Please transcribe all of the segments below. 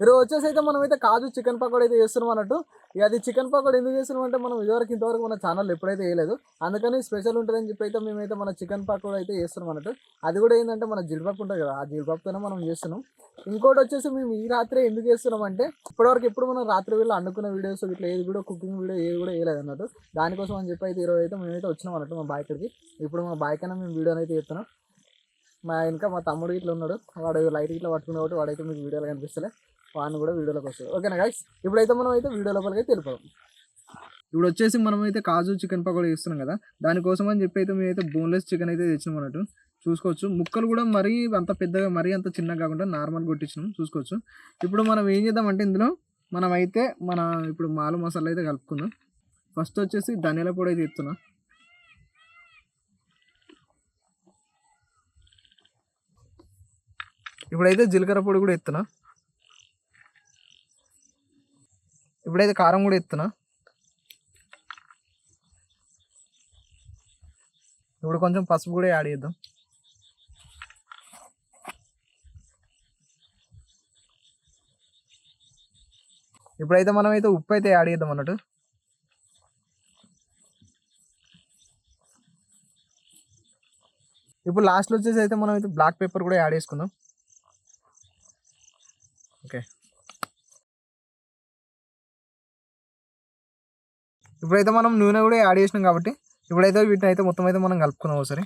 ఈరోజు వచ్చేసి అయితే మనం అయితే కాజు చికెన్ పకోడీ అయితే చేస్తున్నాం అన్నట్టు. ఇక అది చికెన్ పకోడీ ఎందుకు చేస్తున్నాం అంటే మనం ఇంతవరకు మన ఛానల్ ఎప్పుడైతే వేయలేదు, అందుకని స్పెషల్ ఉంటుందని చెప్పి అయితే మేమైతే మన చికెన్ పకోడీ అయితే చేస్తున్నాం అన్నట్టు. అది కూడా ఏంటంటే మన జీడిపప్పు ఉంటుంది కదా, ఆ జీడిపప్పుతోనే మనం చేస్తున్నాం. ఇంకోటి వచ్చేసి మేము ఈ రాత్రి ఎందుకు చేస్తున్నాం అంటే ఇప్పటివరకు ఎప్పుడు మనం రాత్రి వీళ్ళు అనుకున్న వీడియోస్ ఇట్లా ఏది కూడా కుకింగ్ వీడియో ఏది కూడా వేయలేదు అన్నట్టు. దానికోసం అని చెప్పి అయితే ఈరోజు అయితే మేమైతే వచ్చినాం అన్నట్టు మా బాయ్ కాడికి. ఇప్పుడు మా బాయ్ కైనా మేము వీడియోని అయితే చేస్తున్నాం. ఇంకా మా తమ్ముడు ఇట్లా ఉన్నాడు, వాడు లైట్ ఇట్లా పట్టుకున్న కాబట్టి వాడైతే మీకు వీడియోలో కనిపిస్తలే, వాడిని కూడా వీడియోలోకి వస్తుంది. ఓకేనా గైస్, ఇప్పుడైతే మనం అయితే వీడియో లోపలికి అయితే వెళ్ళిపోదాం. ఇప్పుడు వచ్చేసి మనం అయితే కాజు చికెన్ పకోడీ చేస్తున్నాం కదా, దానికోసం అని చెప్పి అయితే మేమైతే బోన్లెస్ చికెన్ అయితే తెచ్చినాం అన్నట్టు. చూసుకోవచ్చు ముక్కలు కూడా మరీ అంత పెద్దగా మరీ అంత చిన్నగా కాకుండా నార్మల్ కొట్టించినాం చూసుకోవచ్చు. ఇప్పుడు మనం ఏం చేద్దామంటే ఇందులో మనమైతే ఇప్పుడు మాలు మసాలా అయితే కలుపుకుందాం. ఫస్ట్ వచ్చేసి ధనియాల పొడి అయితే ఎత్తున్నా. ఇప్పుడైతే జీలకర్ర పొడి కూడా ఎత్తున్నా. ఇప్పుడైతే కారం కూడా ఎత్తున్నా. ఇప్పుడు కొంచెం పసుపు కూడా యాడ్ చేద్దాం. ఇప్పుడైతే మనమైతే ఉప్పు అయితే యాడ్ చేద్దాం అన్నట్టు. ఇప్పుడు లాస్ట్లో వచ్చేసి అయితే మనం అయితే బ్లాక్ పెప్పర్ కూడా యాడ్ చేసుకుందాం. ఓకే, ఇప్పుడైతే మనం నూనె కూడా యాడ్ చేసినాం కాబట్టి ఇప్పుడైతే వీటిని అయితే మొత్తం అయితే మనం కలుపుకున్నాం ఒకసారి.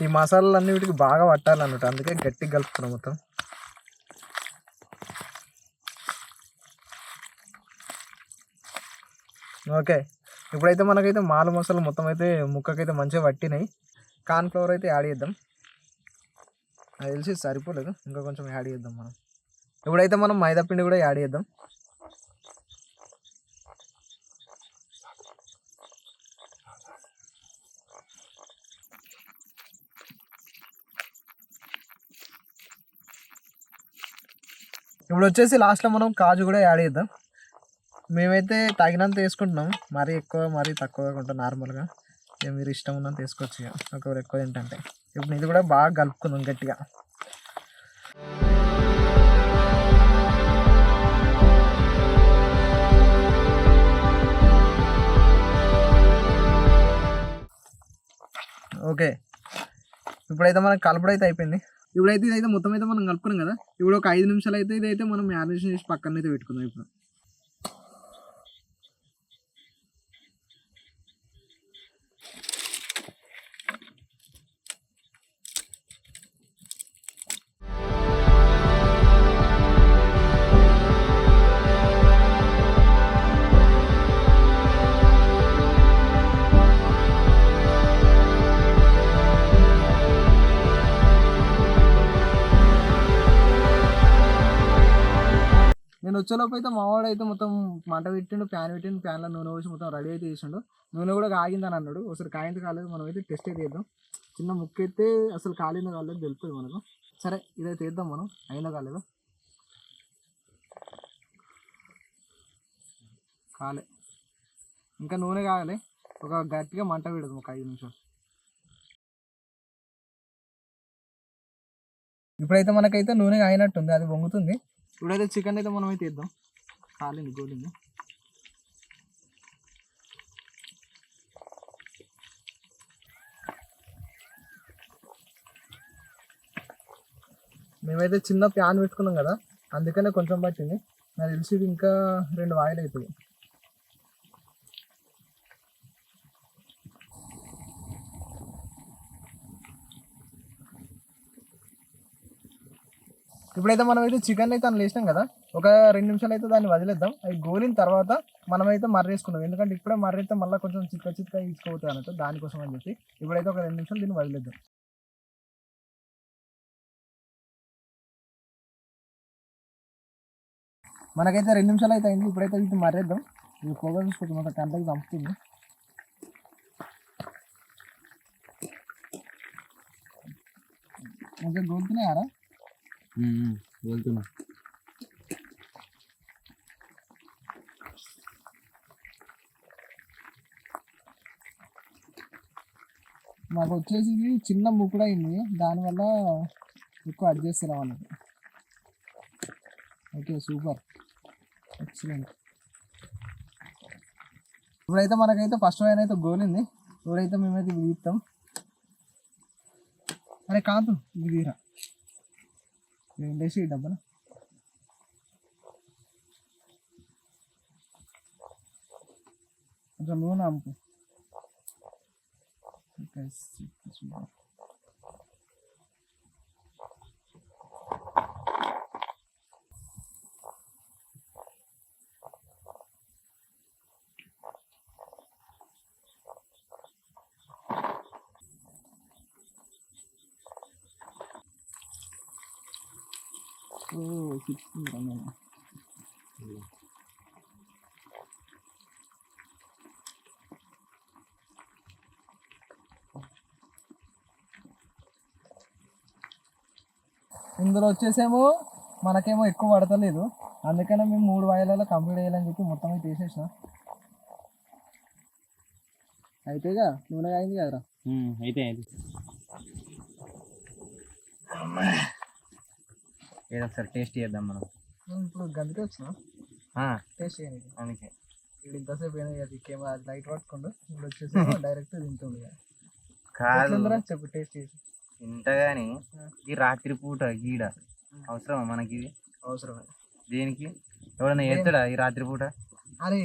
ఈ మసాలాలు అన్ని వీటికి బాగా పట్టాలన్నట్టు, అందుకే గట్టిగా కలుపుతున్నాం మొత్తం. ఓకే, ఇప్పుడైతే మనకైతే మాల మసాలా మొత్తం అయితే ముక్కకైతే మంచిగా పట్టినాయి. కార్న్ఫ్లవర్ అయితే యాడ్ చేద్దాం. అది తెలిసి సరిపోలేదు, ఇంకా కొంచెం యాడ్ చేద్దాం మనం. ఇప్పుడైతే మనం మైదా పిండి కూడా యాడ్ చేద్దాం. ఇప్పుడు వచ్చేసి లాస్ట్లో మనం కాజు కూడా యాడ్ చేద్దాం. మేమైతే తగినంత వేసుకుంటున్నాం, మరీ ఎక్కువ మరీ తక్కువ కాకుండా నార్మల్గా. ఇక మీరు ఇష్టం ఉన్నంత వేసుకోవచ్చు, ఇక ఒకవేళ ఎక్కువ ఏంటంటే. ఇప్పుడు ఇది కూడా బాగా కలుపుకుందాం గట్టిగా. ఓకే, ఇప్పుడైతే మనకు కలుపుడు అయితే అయిపోయింది. ఇప్పుడైతే ఇదైతే మొత్తం అయితే మనం కలుపుకున్నాం కదా, ఇప్పుడు ఒక 5 నిమిషాలు అయితే ఇదైతే మనం మ్యారినేషన్ చేసి పక్కన అయితే పెట్టుకుందాం. ఇప్పుడు నేను వచ్చేలోపు అయితే మావాడు అయితే మొత్తం మంట పెట్టిండు, ప్యాన్లో నూనె పోసి మొత్తం రెడీ అయితే చేసిండు. నూనె కూడా కాగిందని అన్నాడు. ఒకసారి కాయింది కాలేదు, మనం అయితే టెస్ట్ అయితే చేద్దాం. చిన్న ముక్క అయితే అసలు కాలిందో కాలేదు తెలుస్తుంది మనకు. సరే, ఇదైతే వేద్దాం మనం, అయిందో కాలేదు. కాలే, ఇంకా నూనె కాగాలి. ఒక గట్టిగా మంట పెడదాం ఒక 5 నిమిషాలు. ఇప్పుడైతే మనకైతే నూనె కాగినట్టుంది, అది వంగుతుంది. ఇప్పుడైతే చికెన్ అయితే మనం అయితే వేద్దాం. కాలింది గోలింది. మేమైతే చిన్న ప్యాన్ పెట్టుకున్నాం కదా, అందుకనే కొంచెం పట్టింది. నాకు తెలిసి ఇది ఇంకా 2 ఆయిల్ అవుతుంది. ఇప్పుడైతే మనం అయితే చికెన్ అయితే అందులో వేసినాం కదా, ఒక 2 నిమిషాలు అయితే దాన్ని వదిలేద్దాం. అవి గోలిన తర్వాత మనమైతే మర్రేసుకున్నాం, ఎందుకంటే ఇప్పుడే మర్రైతే మళ్ళీ కొంచెం చిక్క ఇచ్చుకోవచ్చు అన్నట్టు, దానికోసం అని చెప్పి ఇప్పుడైతే ఒక 2 నిమిషాలు దీన్ని వదిలేద్దాం. మనకైతే 2 నిమిషాలు అయితే అయింది. ఇప్పుడైతే వీటిని మర్రేద్దాం. ఇది పొగ చూసుకోవచ్చు, మొత్తం కంటకి చంపుతుంది. కొంచెం గోలుతున్నాయారా? వెళ్తున్నా. మాకు వచ్చేసి చిన్న ముక్కుడు అయింది, దానివల్ల ఎక్కువ అడ్జస్ట్ చేస్తారు వాళ్ళకి. Okay super excellent. ఇప్పుడైతే మనకైతే ఫస్ట్ వైన్ అయితే గోలింది. ఇప్పుడైతే మేమైతే ఇది తీస్తాం. అరే కాదు ఇది తీరా వేసి డబ్బా కొంచెం నూనె అమ్ముకు. ఇందులో వచ్చేసేమో మనకేమో ఎక్కువ పడతలేదు, అందుకనే మేము 3 వాయిలలో కంప్లీట్ చేయాలని చెప్పి మొత్తం అయితే తీసేసిన. అయితేగా నూనె అయింది కదరా. అయితే ఏదో ఒకసారి టేస్ట్ చేద్దాం మనం. ఇప్పుడు గందుకే వచ్చినా టేస్ట్ చేయడానికి. అందుకే ఇప్పుడు ఇంతసేపు కెమెరా లైట్ పట్టుకుంటూ ఇప్పుడు వచ్చేసి డైరెక్ట్ తింటుండే. కాదు చెప్పు టేస్ట్ చేసి ఇంతగాని ఈ రాత్రి పూట గీడ అవసరమా మనకి? ఇది అవసరమే. దేనికి? ఎవడన్నా చేస్తాడా ఈ రాత్రి పూట? అరే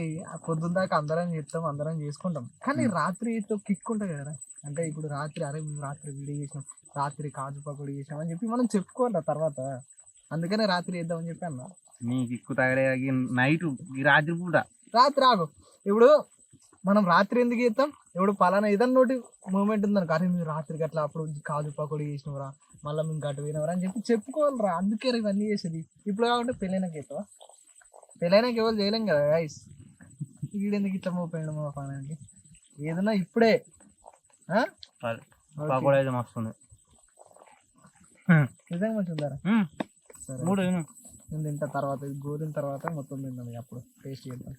పొద్దున్న దాకా అందరం చేస్తాం, అందరం చేసుకుంటాం, కానీ రాత్రితో కిక్ ఉంటుంది కదా. అంటే ఇప్పుడు రాత్రి అరే మేము రాత్రి వీడియో చేసినాం, రాత్రి కాజు పకోడీ చేసినాం అని చెప్పి మనం చెప్పుకోవాలి తర్వాత. అందుకనే రాత్రి చేద్దామని చెప్పి అన్నా. నీ కిక్కు తగలే నైట్ ఈ రాత్రి పూట. రాత్రి ఆగు, ఇప్పుడు మనం రాత్రి ఎందుకు చేస్తాం? ఇప్పుడు పలానా ఏదన్నా నోటి మూమెంట్ ఉందనుకో, అరే మీరు రాత్రికి అట్లా అప్పుడు కాజు పకోడీ చేసినవరా, మళ్ళీ మేము గట్టు పోయినవరా అని చెప్పి చెప్పుకోవాలరా. అందుకే ఇవన్నీ చేసేది. ఇప్పుడు కాబట్టి పెళ్ళైనాక చేస్తావా? పెళ్ళైనాక ఎవరు చేయలేం కదా గైస్. వీడెందుకు ఇట్లా మోపోయాడు మా పనికి? ఏదన్నా ఇప్పుడే పకోడీ అయితే మస్తుంది, నిజంగా మంచిగా ఉందారా? సరే నేను తింటా తర్వాత, ఇది గోరిన తర్వాత మొత్తం తింటాం, అప్పుడు టేస్ట్ చేద్దాం.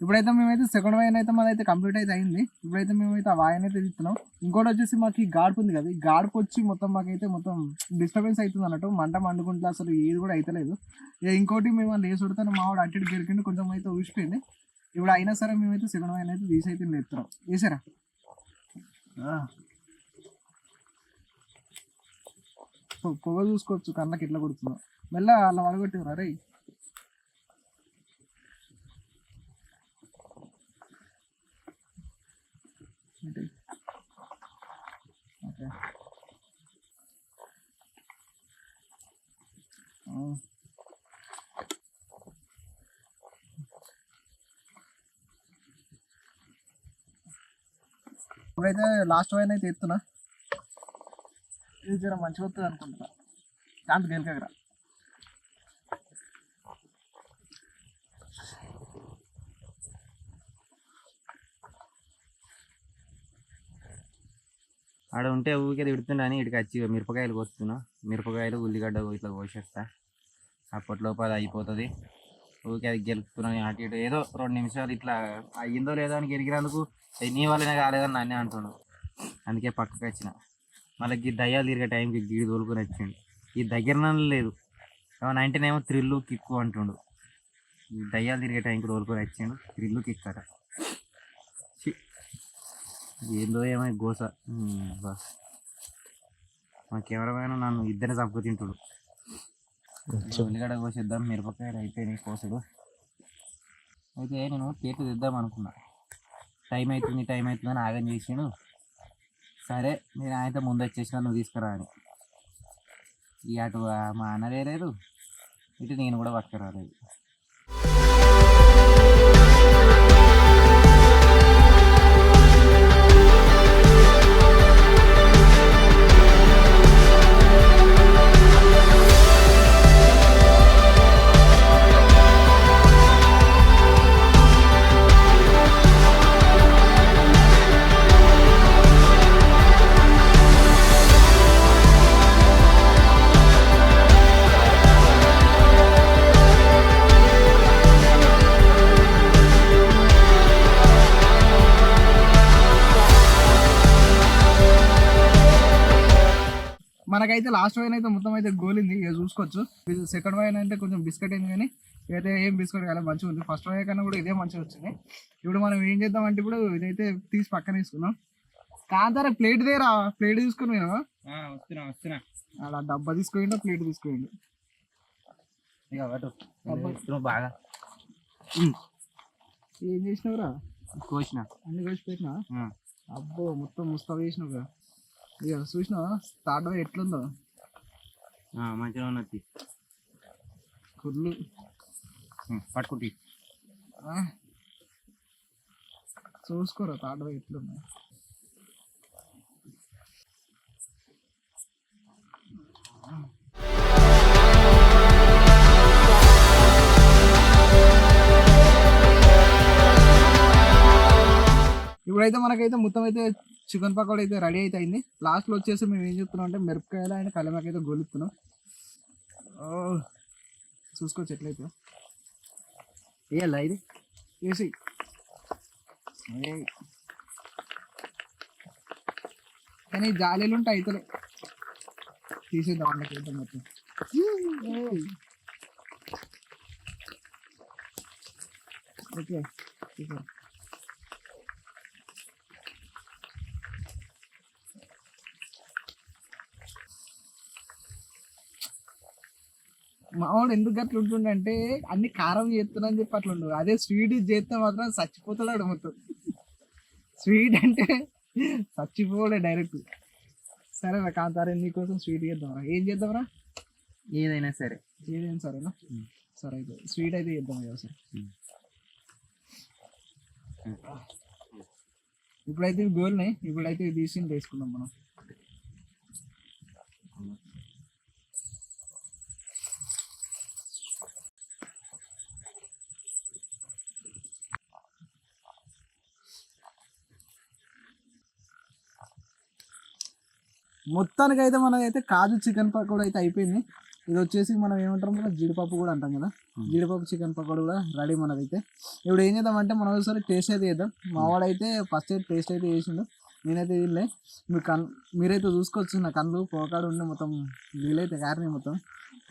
ఇప్పుడైతే మేమైతే సెకండ్ వైన్ అయితే మాదైతే కంప్లీట్ అయితే అయింది. ఇప్పుడైతే మేమైతే ఆ వాయిన్ అయితే తీస్తున్నాం. ఇంకోటి వచ్చేసి మాకు ఈ గాడుపు ఉంది కదా, ఈ గాడుపు వచ్చి మొత్తం మాకైతే మొత్తం డిస్టర్బెన్స్ అవుతుంది అన్నట్టు. మంట మండుకుంటే అసలు ఏది కూడా అవుతలేదు. ఇంకోటి మేము లేసి ఉడతాను మావాడు అటు ఇటు గెరికిండి కొంచెం అయితే ఊసిపోయింది. ఇప్పుడు అయినా సరే మేమైతే సెకండ్ వైన్ అయితే తీసి అయితే ఎత్తున్నాం. వేసారా పొగ చూసుకోవచ్చు, కళ్ళకి ఎట్లా కొడుతున్నాం. మెల్ల అలా వడగొట్టేవరా రే. ఓకే ఇప్పుడైతే లాస్ట్ వైన్ అయితే ఎత్తున్నా. ఇది జర మంచిగా వస్తుంది అనుకుంటున్నా. దాంతో గెలికగరా ఆడ ఉంటే ఊరికే తిడుతుండే అని ఇక్కడికి వచ్చి మిరపకాయలు కోస్తున్నా. మిరపకాయలు ఉల్లిగడ్డ ఇట్లా కోసేస్తా, అప్పట్లోపు అది అయిపోతుంది. ఊరికే అది గెలుపుతున్నాను అటు ఇటు. ఏదో 2 నిమిషాలు ఇట్లా అయ్యిందో లేదో అని గెలిగినందుకు నీ వల్లనే కాలేదని నన్నే అంటున్నాడు. అందుకే పక్కకి వచ్చిన. మళ్ళీ ఈ దయ్యాలు తిరిగే టైంకి గీడి తోలుకొని వచ్చిండు. ఈ దగ్గర లేదు ఏమన్నా అంటేనేమో థ్రిల్లు కిక్కు అంటుండు. ఈ దయ్యాలు తిరిగే టైంకి తోలుకొని వచ్చిండు, థ్రిల్లు కిక్ అట. ఏందో ఏమో గోస. మా కెమెరామెన్ నన్ను ఇద్దరిని చంపు తింటుడు. ఉల్లిగడ్డ కోసేద్దాం, మిరపకాయలు అయిపోయినాయి కోసుడు. అయితే నేను కేక్ తెద్దాం అనుకున్నా, టైం అవుతుందని ఆగం చేసాను. సరే నేను ఆయనతో ముందు వచ్చేసిన, నువ్వు తీసుకురా అని. ఇక అటు మా అన్న వేరేదు, ఇటు నేను కూడా పట్టుకురాలేదు. మనకైతే లాస్ట్ వైన్ అయితే మొత్తం అయితే గోలింది, ఇక చూసుకోవచ్చు. ఇది సెకండ్ వైన్ అంటే కొంచెం బిస్కెట్ అయింది, కానీ ఇదైతే ఏం బిస్కెట్ కాలేదు, మంచిగా ఉంది. ఫస్ట్ వై కన్నా కూడా ఇదే మంచిగా వచ్చింది. ఇప్పుడు మనం ఏం చేద్దాం అంటే ఇప్పుడు ఇదైతే తీసి పక్కన తీసుకుందాం. కాంతారా ప్లేట్ దేరా, ప్లేట్ తీసుకుని నేను వస్తున్నా అలా డబ్బా తీసుకోండి, ప్లేట్ తీసుకోండి. బాగా ఏం చేసినావురా? కోసిన అన్ని కోసి పెట్టినా. అబ్బో మొత్తం ముస్తాబు చేసినావుగా. ఇక చూసినావా స్టార్ట్ అయ్యి ఎట్లుందో, మంచిగా ఉన్నది. కుర్లు పట్టుకుంటే చూసుకోరా తాట ఎట్లుందో. ఇప్పుడైతే మనకైతే మొత్తం అయితే చికెన్ పకోడీ అయితే రెడీ అయితే అయింది. లాస్ట్లో వచ్చేసి మేము ఏం చెప్తున్నాం అంటే మిరపకాయలు అండ్ కలమాక అయితే గొలుపుతున్నాం. చూసుకోవచ్చు ఎట్లయితే వేయాలా ఇది వేసి కానీ జాలీలు ఉంటాయి అయితే తీసేద్దాం అన్నకైతే మొత్తం. ఓకే మావాడు ఎందుకు అట్లా ఉంటుండే అంటే అన్ని కారం చేస్తున్నా అని చెప్పి అట్లా ఉండదు. అదే స్వీట్ చేస్తే మాత్రం చచ్చిపోతాడు మొత్తం. స్వీట్ అంటే చచ్చిపోలే డైరెక్ట్. సరేనా కాంతారే నీకోసం స్వీట్ చేద్దాంరా. ఏం చేద్దాంరా? ఏదైనా సరే ఏదైనా సరేనా? సరే అయితే స్వీట్ అయితే చేద్దాం కదా సార్. ఇప్పుడైతే ఇవి గోల్నాయి, ఇప్పుడైతే ఇవి తీసి వేసుకుందాం మనం. మొత్తానికి అయితే మనం అయితే కాజు చికెన్ పకోడీ అయితే అయిపోయింది. ఇది వచ్చేసి మనం ఏమంటాం కదా జీడిపప్పు కూడా అంటాం కదా, జీడిపప్పు చికెన్ పకోడీ కూడా రెడీ మనదైతే. ఇప్పుడు ఏం చేద్దామంటే మనం ఒకసారి టేస్ట్ అయితే చేద్దాం. మావాడైతే ఫస్ట్ అయితే టేస్ట్ అయితే చేసిండు, నేనైతే వీళ్ళే మీరైతే చూసుకోవచ్చు. నా కళ్ళు పోకాడు ఉండి మొత్తం వీలైతే కారణం మొత్తం.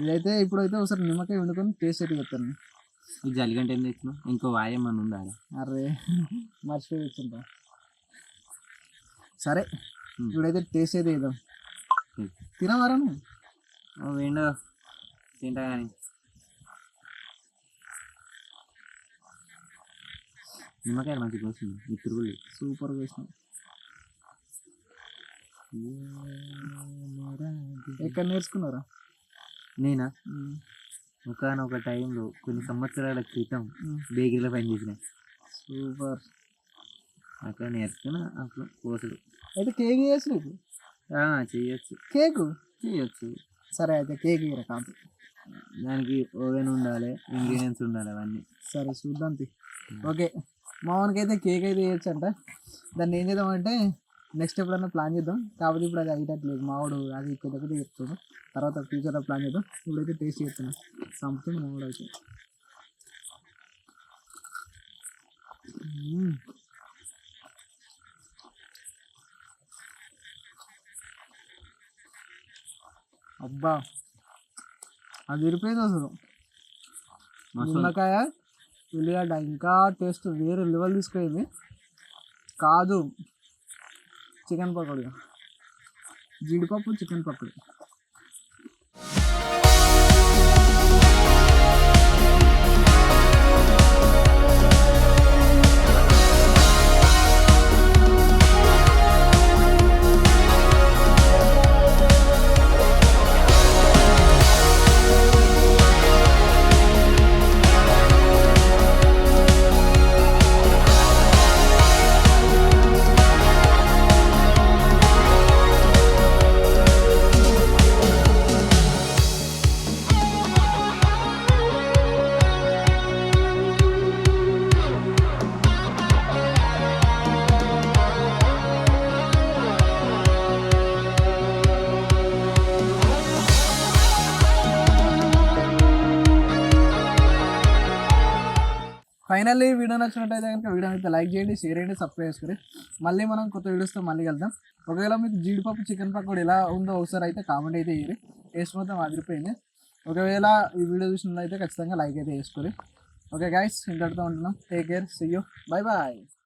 ఇదైతే ఇప్పుడైతే ఒకసారి నిమ్మకాయ వండుకొని టేస్ట్ అయితే చెప్తాను. ఈ జల్లిగంట ఏం తెచ్చినావు? ఇంకో వాయమని ఉందా? అరే మర్చిపోయి వచ్చింటా. సరే ఇప్పుడైతే టేస్ట్ అయితే చేద్దాం. తినవారా నువ్వు? ఏంటో తింటా కానీ నిమ్మకాయలు మంచిగా కోసింది, ఇప్పుడు సూపర్గా వేసినావు. ఎక్కడ నేర్చుకున్నారా? నేనా ఒకనొక టైంలో కొన్ని సంవత్సరాల క్రితం బేకరీలో పనిచేసిన. సూపర్. అక్కడ నేర్చుకున్నా అప్పుడు కోసుడు. అయితే కేక్ చేయొచ్చు నీకు? చేయొచ్చు. కేకు చేయొచ్చు. సరే అయితే కేక్ ఇరా కాదు, దానికి ఓవెన్ ఉండాలి, ఇంగ్రీడియంట్స్ ఉండాలి అవన్నీ. సరే చూద్దాం. ఓకే మామూలుగా అయితే కేక్ అయితే చేయొచ్చు అంట. దాన్ని ఏం చేద్దామంటే నెక్స్ట్ ఎప్పుడన్నా ప్లాన్ చేద్దాం. కాకపోతే ఇప్పుడు అది అయ్యేటట్లేదు. మావాడు అది పెద్ద పెద్ద చెప్తాడు, తర్వాత ఫ్యూచర్లో ప్లాన్ చేద్దాం. ఇప్పుడైతే టేస్ట్ చేస్తున్నాం. సంపుతుంది మావాడు అయితే. అబ్బా అది విరిపోయింది అసలు. నిమ్మకాయ ఉల్లిగడ్డ ఇంకా టేస్ట్ వేరే లెవెల్ తీసుకెళ్ళింది. కాజు చికెన్ పకోడీ, జీడిపప్పు చికెన్ పకోడీ. ఫైనల్లీ వీడియో నచ్చినట్టయితే కనుక వీడియో అయితే లైక్ చేయండి, షేర్ చేయండి, సబ్స్క్రైబ్ చేసుకోండి. మళ్ళీ మనం కొత్త వీడియోస్తో మళ్ళీ వెళ్దాం. ఒకవేళ మీకు జీడిపప్పు చికెన్ పకోడీ ఎలా ఉందో ఒకసారి అయితే కామెంట్ అయితే వేయండి. టేస్ట్ మొత్తం అదిరిపోయింది. ఒకవేళ ఈ వీడియో చూసినట్లయితే ఖచ్చితంగా లైక్ అయితే చేసుకోండి. ఓకే గైస్, ఇంతటితో ఉంటున్నాం. Take care, see you, bye bye.